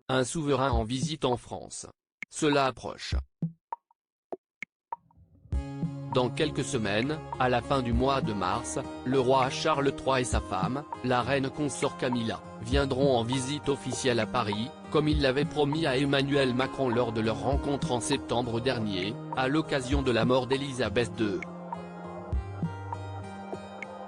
un souverain en visite en France. Cela approche. Dans quelques semaines, à la fin du mois de mars, le roi Charles III et sa femme, la reine consort Camilla, viendront en visite officielle à Paris, comme ils l'avaient promis à Emmanuel Macron lors de leur rencontre en septembre dernier, à l'occasion de la mort d'Élisabeth II.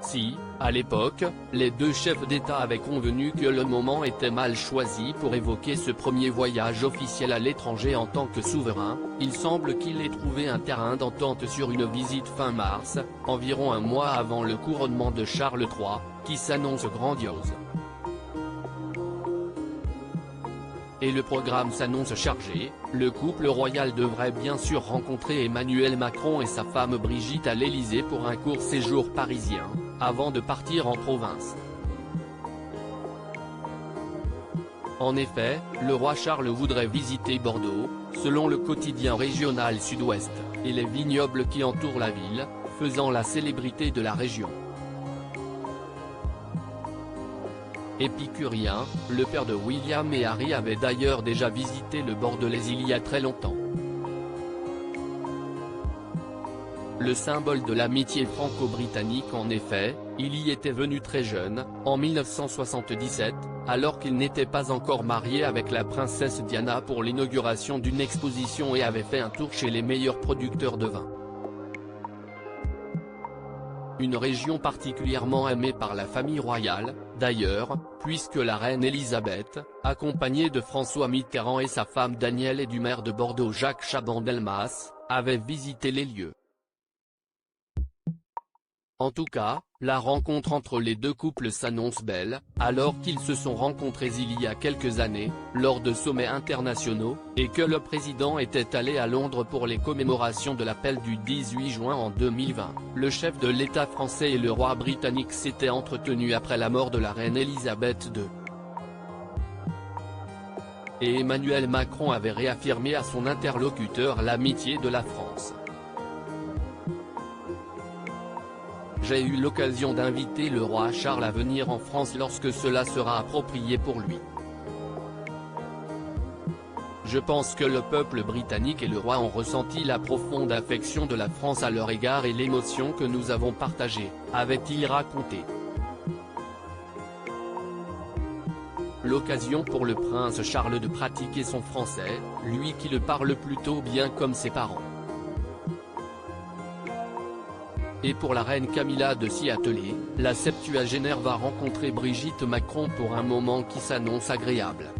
Si, à l'époque, les deux chefs d'État avaient convenu que le moment était mal choisi pour évoquer ce premier voyage officiel à l'étranger en tant que souverain, il semble qu'il ait trouvé un terrain d'entente sur une visite fin mars, environ un mois avant le couronnement de Charles III, qui s'annonce grandiose. Et le programme s'annonce chargé, le couple royal devrait bien sûr rencontrer Emmanuel Macron et sa femme Brigitte à l'Élysée pour un court séjour parisien, avant de partir en province. En effet, le roi Charles voudrait visiter Bordeaux, selon le quotidien régional Sud-Ouest, et les vignobles qui entourent la ville, faisant la célébrité de la région. Épicurien, le père de William et Harry avait d'ailleurs déjà visité le Bordelais il y a très longtemps. Le symbole de l'amitié franco-britannique en effet, il y était venu très jeune, en 1977, alors qu'il n'était pas encore marié avec la princesse Diana pour l'inauguration d'une exposition et avait fait un tour chez les meilleurs producteurs de vin. Une région particulièrement aimée par la famille royale, d'ailleurs, puisque la reine Elisabeth, accompagnée de François Mitterrand et sa femme Danielle et du maire de Bordeaux Jacques Chaban-Delmas, avait visité les lieux. En tout cas, la rencontre entre les deux couples s'annonce belle, alors qu'ils se sont rencontrés il y a quelques années, lors de sommets internationaux, et que le président était allé à Londres pour les commémorations de l'appel du 18 juin en 2020. Le chef de l'État français et le roi britannique s'étaient entretenus après la mort de la reine Elisabeth II. Et Emmanuel Macron avait réaffirmé à son interlocuteur l'amitié de la France. J'ai eu l'occasion d'inviter le roi Charles à venir en France lorsque cela sera approprié pour lui. Je pense que le peuple britannique et le roi ont ressenti la profonde affection de la France à leur égard et l'émotion que nous avons partagée, avait-il raconté. L'occasion pour le prince Charles de pratiquer son français, lui qui le parle plutôt bien comme ses parents. Et pour la reine Camilla de s'y atteler, la septuagénaire va rencontrer Brigitte Macron pour un moment qui s'annonce agréable.